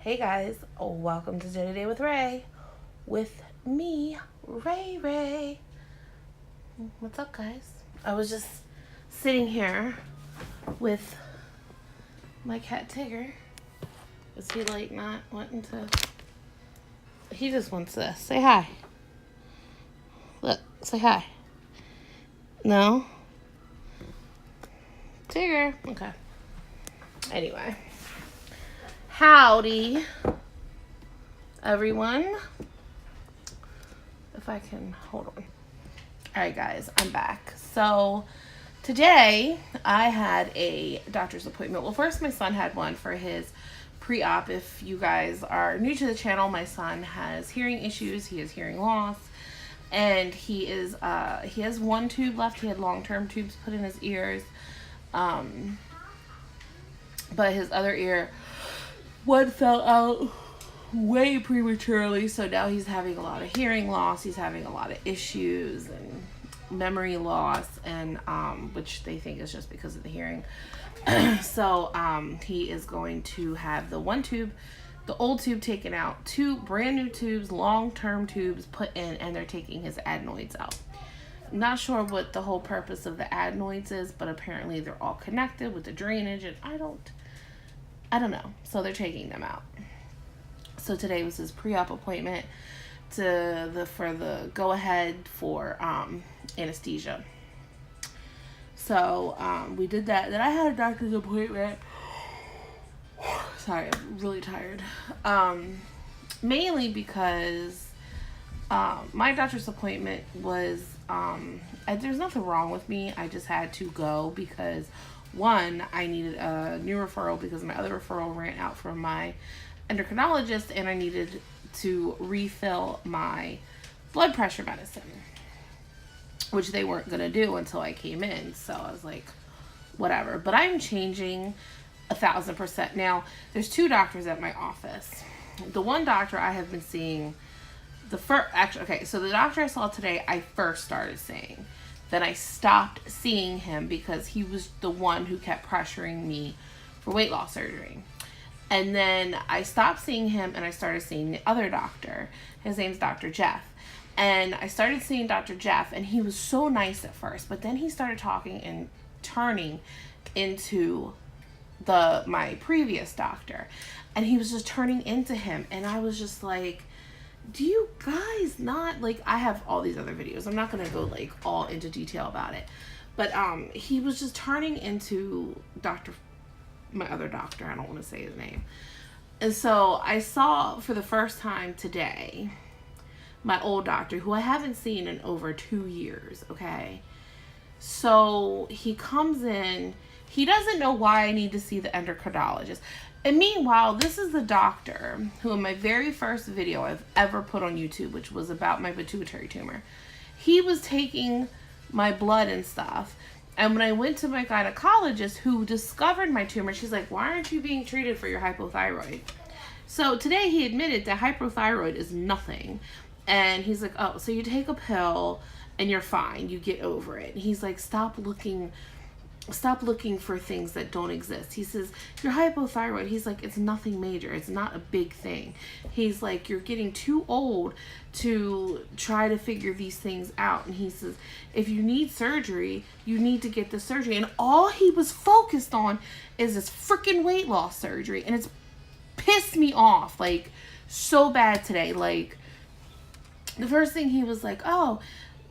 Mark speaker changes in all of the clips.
Speaker 1: Hey guys, welcome to Day to Day with Ray. With me, Ray. What's up, guys? I was just sitting here with my cat Tigger. Is he like not wanting to? He just wants to say hi. Look, say hi. No? Tigger. Okay. Anyway. Howdy, everyone. If I can hold on. Alright guys, I'm back. So today I had a doctor's appointment. Well, first my son had one for his pre-op. If you guys are new to the channel, my son has hearing issues. He has hearing loss. And he has one tube left. He had long-term tubes put in his ears. But his other ear, one fell out way prematurely, so now he's having a lot of hearing loss. He's having a lot of issues and memory loss, and which they think is just because of the hearing. So he is going to have the one tube, the old tube taken out, two brand new tubes, long-term tubes put in, and they're taking his adenoids out. Not sure what the whole purpose of the adenoids is, but apparently they're all connected with the drainage, and I don't know. So they're taking them out. So today was his pre-op appointment for the go ahead for anesthesia. So we did that. Then I had a doctor's appointment. Sorry, I'm really tired. Mainly because my doctor's appointment was there's nothing wrong with me. I just had to go because one, I needed a new referral because my other referral ran out from my endocrinologist, and I needed to refill my blood pressure medicine, which they weren't going to do until I came in. So I was like, whatever. But I'm changing 1,000%. Now, there's two doctors at my office. The one doctor I have been seeing, so the doctor I saw today, I first started seeing. Then I stopped seeing him because he was the one who kept pressuring me for weight loss surgery. And then I stopped seeing him and I started seeing the other doctor. His name's Dr. Jeff. And I started seeing Dr. Jeff, and he was so nice at first, but then he started talking and turning into my previous doctor. And he was just turning into him, and I was just like, do you guys not, like, I have all these other videos. I'm not going to go, like, all into detail about it. But he was just turning into my other doctor. I don't want to say his name. And so I saw for the first time today my old doctor, who I haven't seen in over 2 years, okay? So he comes in. He doesn't know why I need to see the endocrinologist. And meanwhile, this is the doctor who, in my very first video I've ever put on YouTube, which was about my pituitary tumor, he was taking my blood and stuff. And when I went to my gynecologist who discovered my tumor, she's like, why aren't you being treated for your hypothyroid? So today he admitted that hypothyroid is nothing. And he's like, oh, so you take a pill and you're fine. You get over it. And he's like, stop looking for things that don't exist. He says, you're hypothyroid. He's like, it's nothing major. It's not a big thing. He's like, you're getting too old to try to figure these things out. And he says, if you need surgery, you need to get the surgery. And all he was focused on is this freaking weight loss surgery. And it's pissed me off, like, so bad today. Like, the first thing he was like, oh,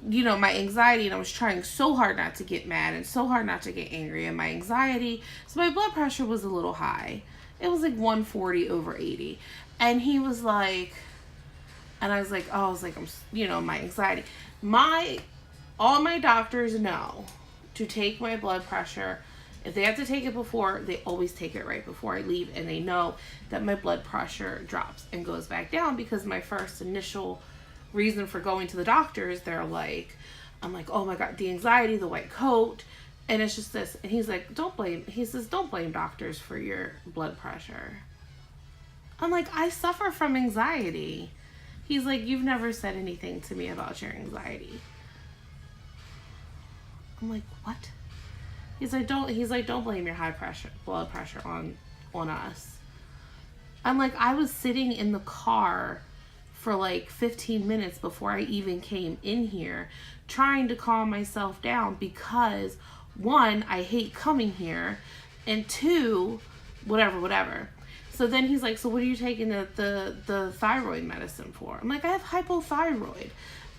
Speaker 1: you know, my anxiety, and I was trying so hard not to get mad and so hard not to get angry, and my anxiety, so my blood pressure was a little high. It was like 140/80. And he was like, and I was like, oh, my anxiety. All my doctors know to take my blood pressure. If they have to take it before, they always take it right before I leave, and they know that my blood pressure drops and goes back down, because my first initial reason for going to the doctors, I'm like, oh my God, the anxiety, the white coat, and it's just this. And he's like, don't blame doctors for your blood pressure. I'm like, I suffer from anxiety. He's like, you've never said anything to me about your anxiety. I'm like, what? He's like, don't blame your blood pressure on us. I'm like, I was sitting in the car for like 15 minutes before I even came in here trying to calm myself down because, one, I hate coming here, and two, whatever. So then he's like, so what are you taking the thyroid medicine for? I'm like, I have hypothyroid.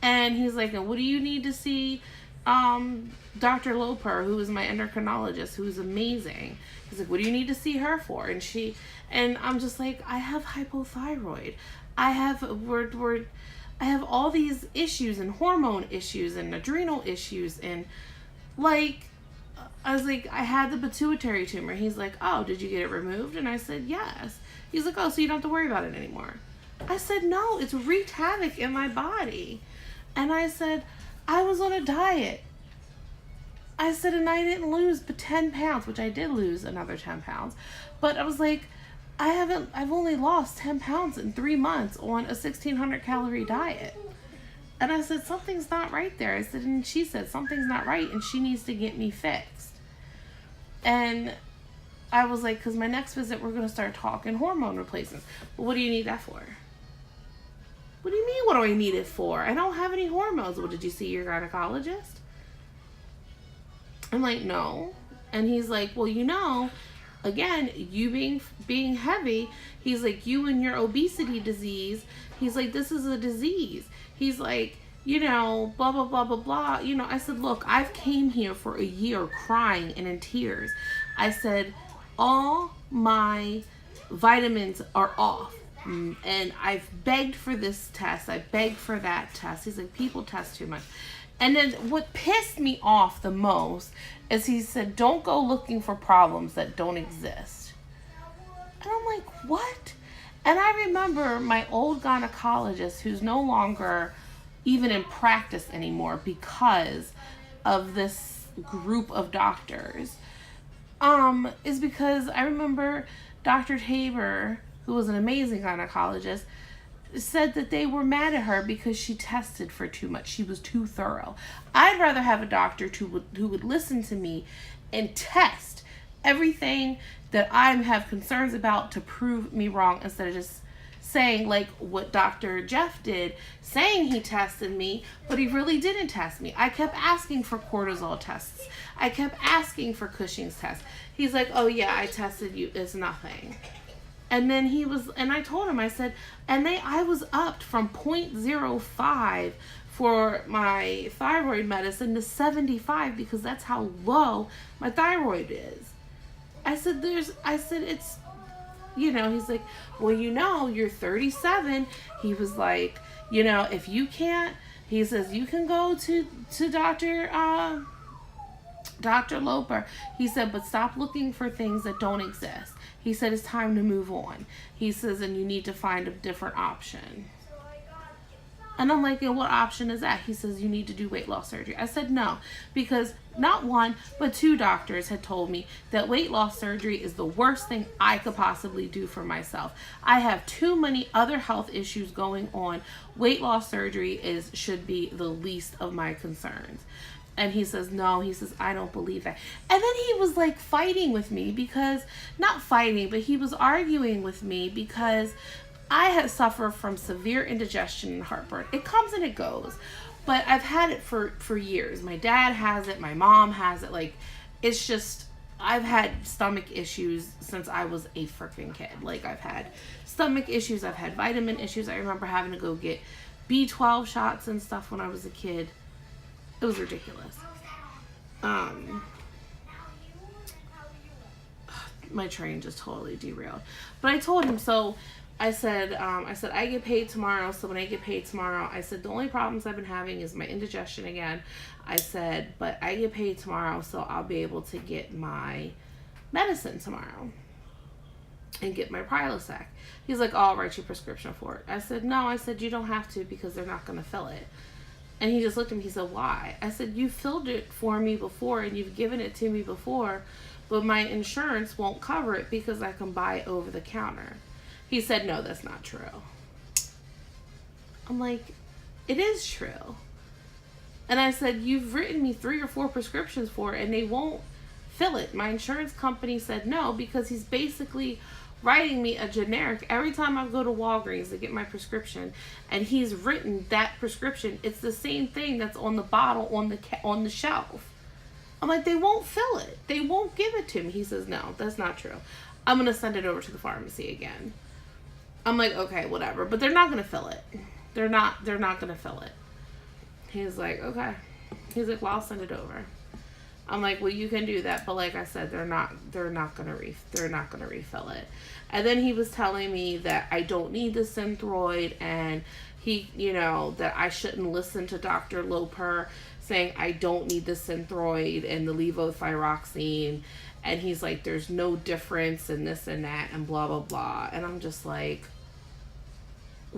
Speaker 1: And he's like, and what do you need to see Dr. Loper, who is my endocrinologist, who is amazing? He's like, what do you need to see her for? And I'm just like, I have hypothyroid. I have all these issues and hormone issues and adrenal issues, and like, I was like, I had the pituitary tumor. He's like, oh, did you get it removed? And I said, yes. He's like, oh, so you don't have to worry about it anymore. I said, no, it's wreaked havoc in my body. And I said, I was on a diet. I said, and I didn't lose but 10 pounds, which I did lose another 10 pounds. But I was like, I've only lost 10 pounds in 3 months on a 1,600 calorie diet. And I said, something's not right there. I said, and she said, something's not right and she needs to get me fixed. And I was like, because my next visit, we're going to start talking hormone replacements. Well, what do you need that for? What do you mean, what do I need it for? I don't have any hormones. Well, did you see your gynecologist? I'm like, no. And he's like, well, again, you being heavy, he's like, you and your obesity disease, he's like, this is a disease. He's like, blah, blah, blah, blah, blah. I said, look, I've came here for a year crying and in tears. I said, all my vitamins are off. And I've begged for this test. I begged for that test. He's like, people test too much. And then what pissed me off the most is he said, don't go looking for problems that don't exist. And I'm like, what? And I remember my old gynecologist, who's no longer even in practice anymore because of this group of doctors, is because I remember Dr. Tabor, who was an amazing gynecologist, said that they were mad at her because she tested for too much. She was too thorough. I'd rather have a doctor who would listen to me and test everything that I have concerns about to prove me wrong, instead of just saying like what Dr. Jeff did, saying he tested me, but he really didn't test me. I kept asking for cortisol tests. I kept asking for Cushing's test. He's like, oh yeah, I tested you. It's nothing. And then I told him, I said, I was upped from 0.05 for my thyroid medicine to 75 because that's how low my thyroid is. I said, it's, he's like, well, you're 37. He was like, if you can't, he says, you can go to Dr. Loper. He said, but stop looking for things that don't exist. He said, it's time to move on. He says, and you need to find a different option. And I'm like, and what option is that? He says, you need to do weight loss surgery. I said, no, because not one, but 2 doctors had told me that weight loss surgery is the worst thing I could possibly do for myself. I have too many other health issues going on. Weight loss surgery should be the least of my concerns. And he says, no, he says, I don't believe that. And then he was like fighting with me because, not fighting, but he was arguing with me because I had suffered from severe indigestion and heartburn. It comes and it goes, but I've had it for years. My dad has it. My mom has it. Like, it's just, I've had stomach issues since I was a freaking kid. Like, I've had stomach issues. I've had vitamin issues. I remember having to go get B12 shots and stuff when I was a kid. It was ridiculous. My train just totally derailed. But I told him, so I said, I get paid tomorrow. So when I get paid tomorrow, I said, the only problems I've been having is my indigestion again. I said, but I get paid tomorrow, so I'll be able to get my medicine tomorrow and get my Prilosec. He's like, oh, I'll write you a prescription for it. I said, no. I said, you don't have to because they're not going to fill it. And he just looked at me, he said, why? I said, you filled it for me before and you've given it to me before, but my insurance won't cover it because I can buy it over the counter. He said, no, that's not true. I'm like, it is true. And I said, you've written me 3 or 4 prescriptions for it and they won't fill it. My insurance company said no because he's basically writing me a generic every time I go to Walgreens to get my prescription, and he's written that prescription. It's the same thing that's on the bottle on the shelf. I'm like, they won't fill it. They won't give it to me. He says, no, that's not true. I'm going to send it over to the pharmacy again. I'm like, okay, whatever. But they're not going to fill it. They're not going to fill it. He's like, okay. He's like, well, I'll send it over. I'm like, well, you can do that, but like I said, they're not gonna refill it. And then he was telling me that I don't need the Synthroid, and that I shouldn't listen to Dr. Loper saying I don't need the Synthroid and the levothyroxine, and he's like, there's no difference in this and that and blah blah blah. And I'm just like,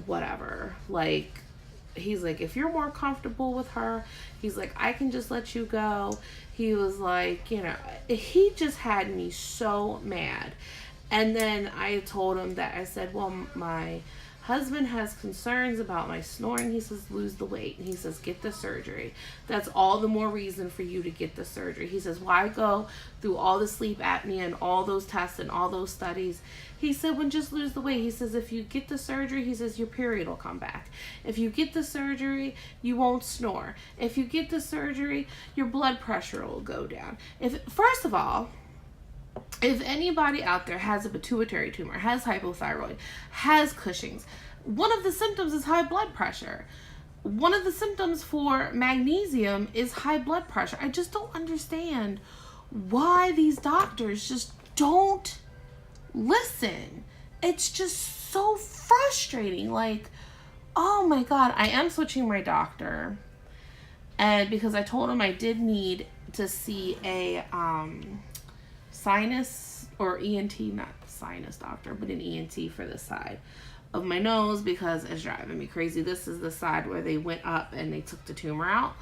Speaker 1: whatever. Like, he's like, if you're more comfortable with her, he's like, I can just let you go. He was like, he just had me so mad. And then I told him that, I said, well, my husband has concerns about my snoring. He says, lose the weight. And he says, get the surgery. That's all the more reason for you to get the surgery. He says, why go through all the sleep apnea and all those tests and all those studies? He said, well, just lose the weight. He says, if you get the surgery, he says, your period will come back. If you get the surgery, you won't snore. If you get the surgery, your blood pressure will go down. First of all, if anybody out there has a pituitary tumor, has hypothyroid, has Cushing's, one of the symptoms is high blood pressure. One of the symptoms for magnesium is high blood pressure. I just don't understand why these doctors just don't listen. It's just so frustrating. Like, oh my God, I am switching my doctor. And because I told him I did need to see a sinus or ENT, not sinus doctor, but an ENT for the side of my nose, because it's driving me crazy. This is the side where they went up and they took the tumor out.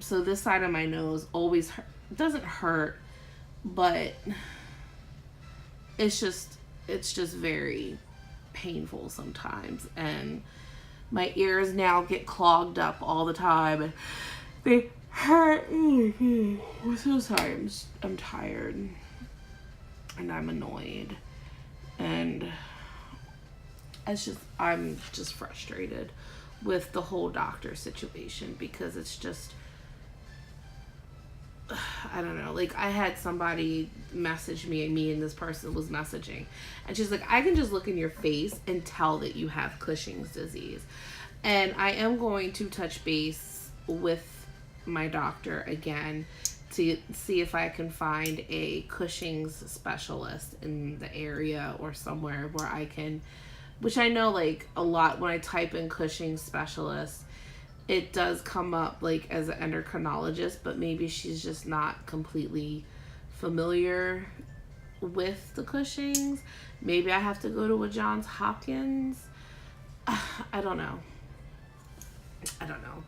Speaker 1: So this side of my nose always doesn't hurt, but it's just very painful sometimes. And my ears now get clogged up all the time, and they hurt. I'm so sorry. I'm tired, and I'm annoyed, and I'm just frustrated with the whole doctor situation, because it's just, I don't know. Like, I had somebody message me and this person was messaging, and she's like, I can just look in your face and tell that you have Cushing's disease. And I am going to touch base with my doctor again to see if I can find a Cushing's specialist in the area or somewhere where I can, which I know, like, a lot when I type in Cushing's specialist, it does come up like as an endocrinologist, but maybe she's just not completely familiar with the Cushing's. Maybe I have to go to a Johns Hopkins. I don't know,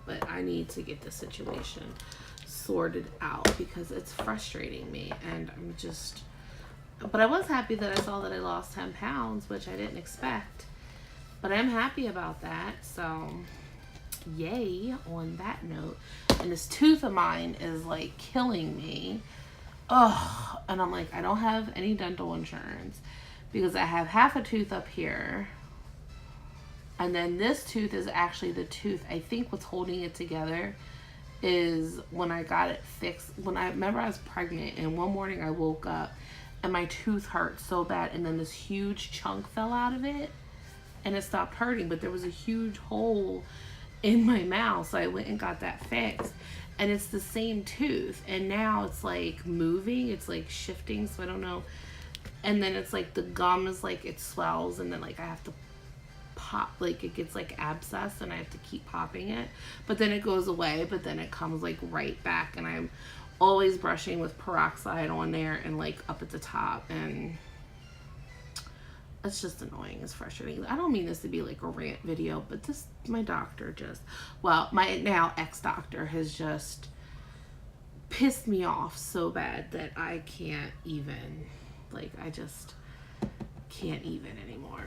Speaker 1: but I need to get the situation sorted out because it's frustrating me, and but I was happy that I saw that I lost 10 pounds, which I didn't expect, but I'm happy about that. So yay on that note. And this tooth of mine is like killing me. Ugh. And I'm like, I don't have any dental insurance because I have half a tooth up here, and then this tooth is actually the tooth, I think what's holding it together is when I got it fixed. I remember I was pregnant, and one morning I woke up and my tooth hurt so bad, and then this huge chunk fell out of it and it stopped hurting, but there was a huge hole in my mouth, so I went and got that fixed, and it's the same tooth, and now it's like moving, it's like shifting, so I don't know. And then it's like the gum is like, it swells, and then like I have to pop, like it gets like abscess, and I have to keep popping it, but then it goes away, but then it comes like right back, and I'm always brushing with peroxide on there and like up at the top, and it's just annoying. It's frustrating. I don't mean this to be like a rant video, but my doctor my now ex-doctor has just pissed me off so bad that I can't even, I just can't even anymore.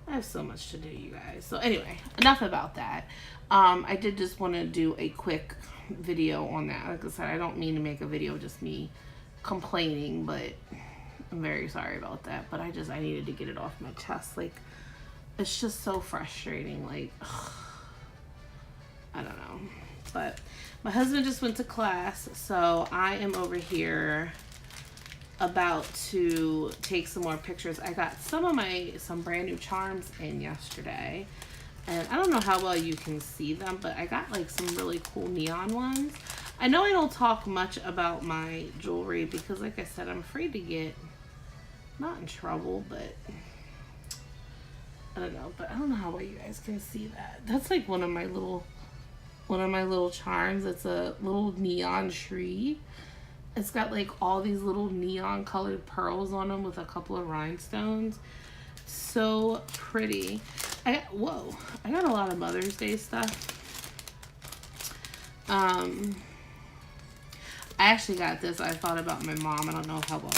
Speaker 1: I have so much to do, you guys. So anyway, enough about that. I did just want to do a quick video on that. Like I said, I don't mean to make a video just me complaining, but I'm very sorry about that, but I needed to get it off my chest. Like, it's just so frustrating. Like, ugh, I don't know. But my husband just went to class, so I am over here about to take some more pictures. I got some brand new charms in yesterday, and I don't know how well you can see them, but I got like some really cool neon ones. I know I don't talk much about my jewelry because, like I said, I'm afraid to get not in trouble, but I don't know. But I don't know how well you guys can see that. That's like one of my little charms. It's a little neon tree. It's got like all these little neon colored pearls on them with a couple of rhinestones. So pretty. I got a lot of Mother's Day stuff. I actually got this. I thought about my mom. I don't know how well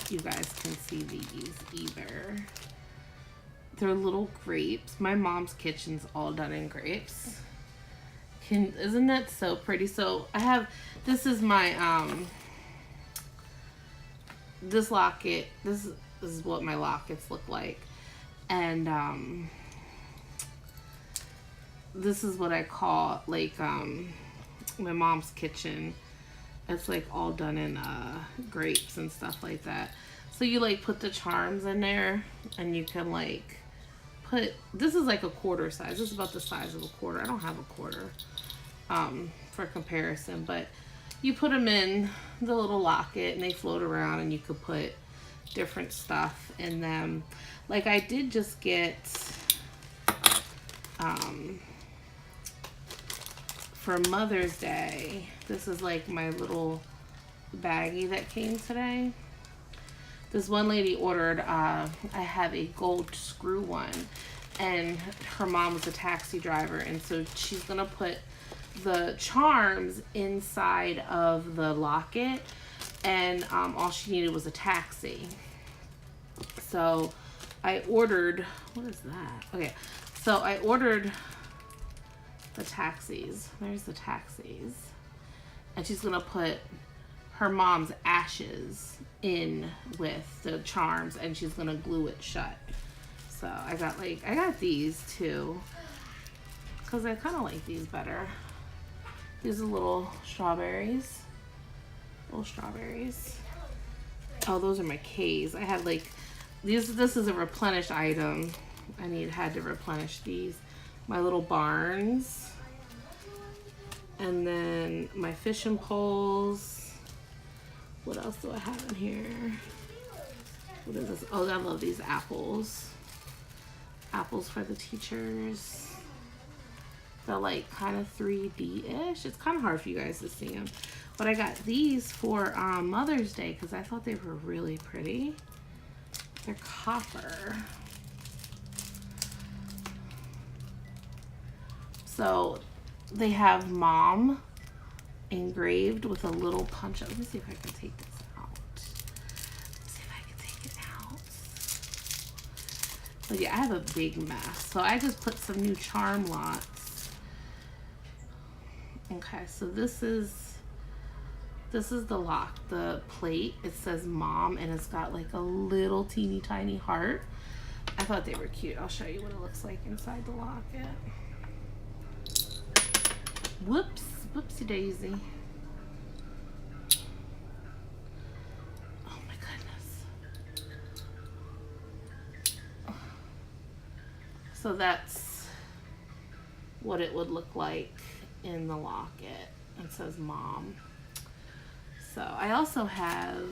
Speaker 1: you guys can see these either. They're little grapes. My mom's kitchen's all done in grapes. Isn't that so pretty? So I have, this is my, this locket. This is what my lockets look like. And, this is what I call, like, my mom's kitchen. It's like all done in grapes and stuff like that. So you like put the charms in there, and you can like put, this is like a quarter size. This is about the size of a quarter. I don't have a quarter for comparison, but you put them in the little locket and they float around, and you could put different stuff in them. Like I did just get for Mother's Day, this is like my little baggie that came today. This one lady ordered, I have a gold screw one, and her mom was a taxi driver, and so she's gonna put the charms inside of the locket, and all she needed was a taxi. So I ordered, what is that? Okay, so I ordered the taxis. There's the taxis. And she's gonna put her mom's ashes in with the charms, and she's gonna glue it shut. So I got these too, because I kind of like these better. These are little strawberries. Little strawberries. Oh, those are my K's. I had like these. This is a replenished item. Had to replenish these. My little barns, and then my fishing poles. What else do I have in here? What is this? Oh, I love these apples. Apples for the teachers. They're like kind of 3D-ish. It's kind of hard for you guys to see them. But I got these for Mother's Day because I thought they were really pretty. They're copper. So they have mom engraved with a little punch. Let me see if I can take this out. Let's see if I can take it out. But yeah, I have a big mess. So I just put some new charm lots. Okay, so this is the lock, the plate. It says mom, and it's got like a little teeny tiny heart. I thought they were cute. I'll show you what it looks like inside the locket. Whoops, whoopsie daisy. Oh my goodness. So that's what it would look like in the locket. It says mom. So I also have,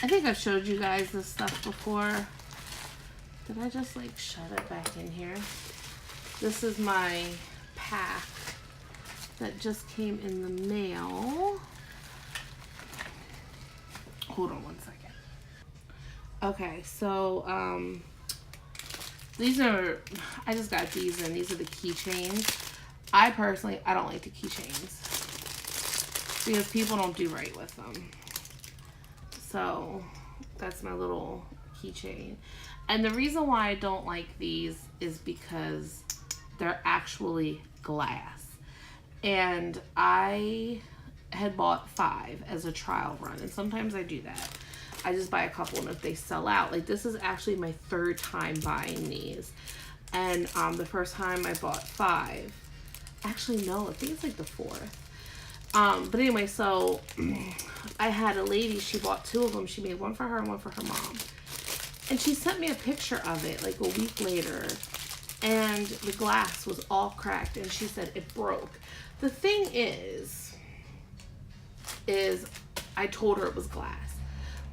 Speaker 1: I think I've showed you guys this stuff before. Did I just like shove it back in here? This is my pack that just came in the mail. Hold on one second. Okay, so these are, I just got these in. These are the keychains. I personally, I don't like the keychains because people don't do right with them. So that's my little keychain. And the reason why I don't like these is because they're actually glass. And I had bought 5 as a trial run, and sometimes I do that. I just buy a couple, and if they sell out, like this is actually my third time buying these. And the first time I bought 5. Actually, no, I think it's like the 4th. But anyway, so I had a lady, she bought 2 of them. She made one for her and one for her mom. And she sent me a picture of it like a week later. And the glass was all cracked. And she said it broke. The thing is I told her it was glass.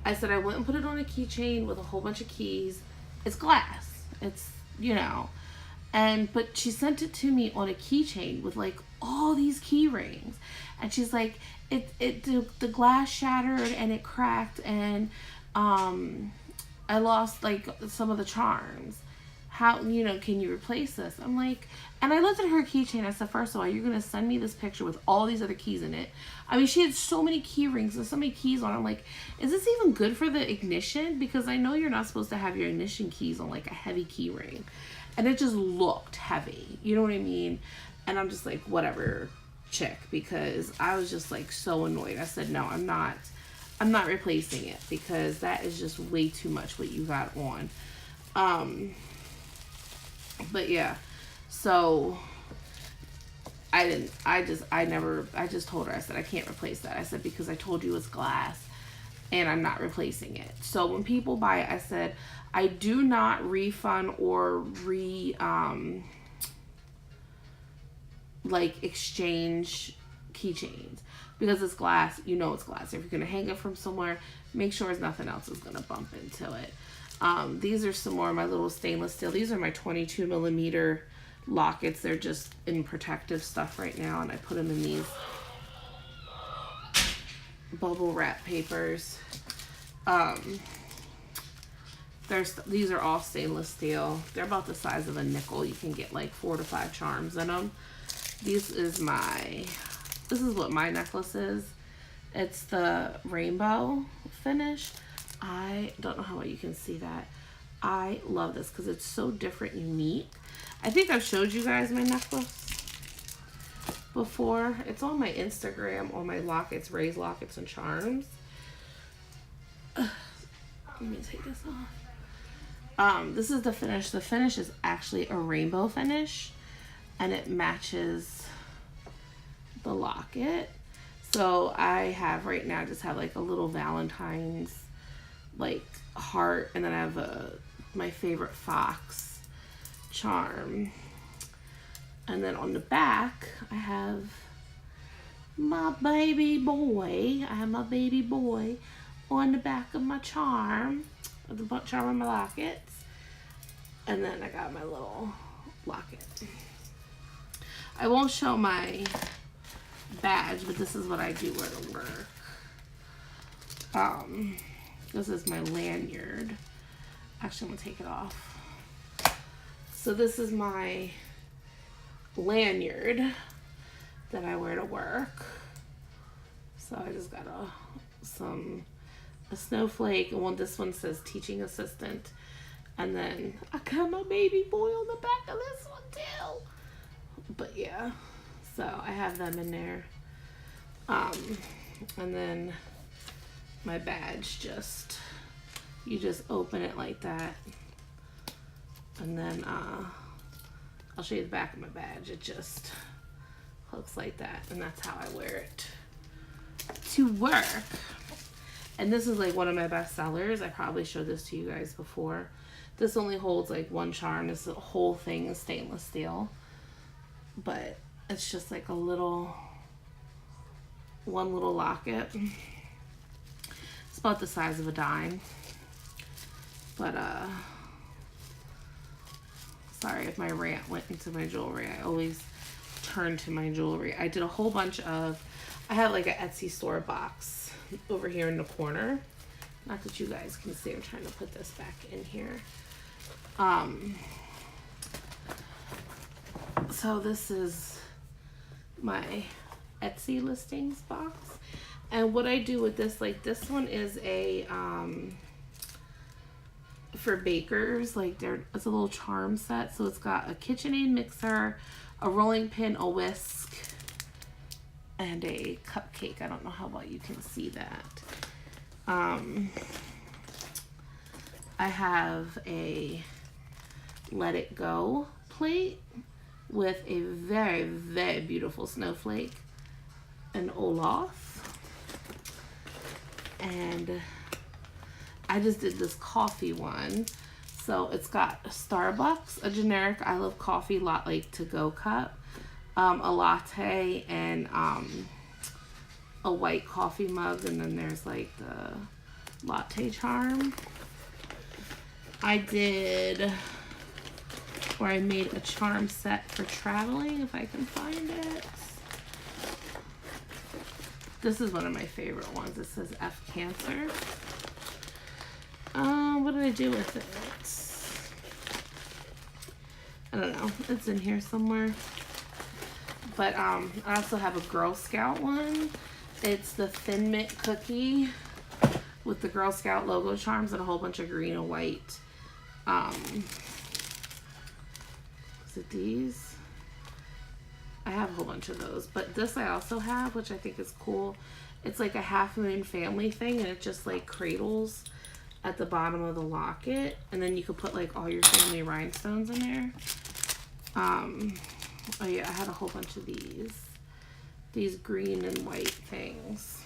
Speaker 1: I said I went and put it on a keychain with a whole bunch of keys. It's glass. It's, you know. But she sent it to me on a keychain with like all these key rings. And she's like, the glass shattered and it cracked, and I lost like some of the charms. How, you know, can you replace this? I'm like, and I looked at her keychain. I said, first of all, you're going to send me this picture with all these other keys in it. I mean, she had so many key rings and so many keys on. I'm like, is this even good for the ignition? Because I know you're not supposed to have your ignition keys on like a heavy key ring. And it just looked heavy. You know what I mean? And I'm just like, whatever, chick. Because I was just like so annoyed. I said, no, I'm not replacing it. Because that is just way too much what you got on. But yeah, so I just told her, I said, I can't replace that. I said, because I told you it's glass and I'm not replacing it. So when people buy it, I said, I do not refund or like exchange keychains, because it's glass. You know it's glass. If you're going to hang it from somewhere, make sure nothing else is going to bump into it. These are some more of my little stainless steel. These are my 22 millimeter lockets. They're just in protective stuff right now, and I put them in these bubble wrap papers. These are all stainless steel. They're about the size of a nickel. You can get like 4 to 5 charms in them. This is what my necklace is. It's the rainbow finish. I don't know how well you can see that. I love this because it's so different and unique. I think I've showed you guys my necklace before. It's on my Instagram, on my lockets, Ray's Lockets and Charms. Let me take this off. This is the finish. The finish is actually a rainbow finish, and it matches the locket. So I have right now, I just have like a little Valentine's like heart, and then I have my favorite fox charm, and then on the back I have my baby boy. I have my baby boy on the back of my charm, the charm of my lockets, and then I got my little locket. I won't show my badge, but this is what I do wear to work. This is my lanyard. Actually, I'm gonna take it off. So this is my lanyard that I wear to work. So I just got a snowflake, and this one says teaching assistant, and then I got my baby boy on the back of this one too. But yeah, so I have them in there. And then my badge, you just open it like that, and then I'll show you the back of my badge. It just hooks like that, and that's how I wear it to work. And this is like one of my best sellers. I probably showed this to you guys before. This only holds like 1 charm. This whole thing is stainless steel, but it's just like one little locket. It's about the size of a dime. But sorry if my rant went into my jewelry. I always turn to my jewelry. I did a whole bunch of, I have like an Etsy store box over here in the corner. Not that you guys can see. I'm trying to put this back in here. So this is my Etsy listings box. And what I do with this, like this one is a for bakers, like it's a little charm set. So it's got a KitchenAid mixer, a rolling pin, a whisk, and a cupcake. I don't know how well you can see that. I have a Let It Go plate with a very, very beautiful snowflake and Olaf. And I just did this coffee one. So it's got a Starbucks, a generic I Love Coffee like to-go cup, a latte, and a white coffee mug, and then there's like the latte charm. I did where I made a charm set for traveling, if I can find it. This is one of my favorite ones. It says F Cancer. What did I do with it? I don't know. It's in here somewhere. But I also have a Girl Scout one. It's the Thin Mint cookie with the Girl Scout logo charms and a whole bunch of green and white. Is it these? I have a whole bunch of those. But this I also have, which I think is cool. It's like a half moon family thing, and it just like cradles at the bottom of the locket, and then you could put like all your family rhinestones in there. Oh yeah, I had a whole bunch of these green and white things.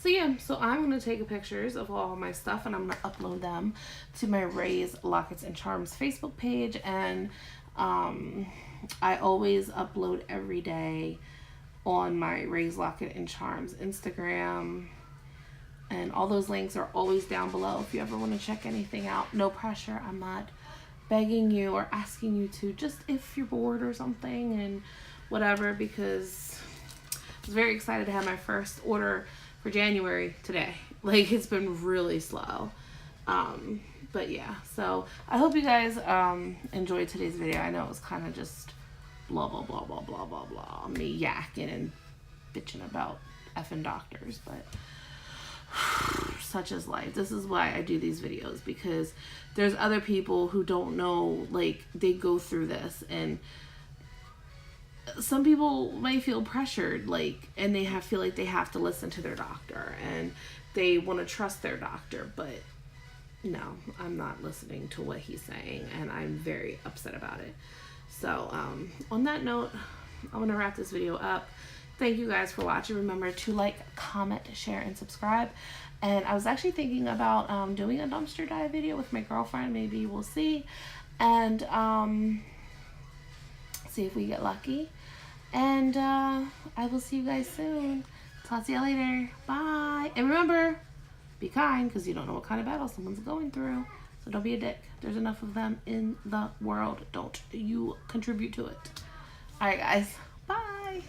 Speaker 1: So yeah, so I'm gonna take pictures of all my stuff, and I'm gonna upload them to my Raise Lockets and Charms Facebook page. And I always upload every day on my Raise Locket and Charms Instagram. And all those links are always down below if you ever want to check anything out. No pressure. I'm not begging you or asking you to, just if you're bored or something and whatever, because I was very excited to have my first order for January today. Like, it's been really slow. But yeah, so I hope you guys enjoyed today's video. I know it was kind of just blah, blah, blah, blah, blah, blah, blah. Me yakking and bitching about effing doctors, but such is life. This is why I do these videos, because there's other people who don't know, like, they go through this, and some people may feel pressured, like, and they feel like they have to listen to their doctor and they want to trust their doctor, but no, I'm not listening to what he's saying, and I'm very upset about it. So on that note, I'm gonna wrap this video up. Thank you guys for watching. Remember to like, comment, share, and subscribe. And I was actually thinking about doing a dumpster dive video with my girlfriend. Maybe we'll see. And see if we get lucky. And I will see you guys soon. Talk to you later. Bye. And remember, be kind, because you don't know what kind of battle someone's going through. So don't be a dick. There's enough of them in the world. Don't you contribute to it. Alright guys. Bye.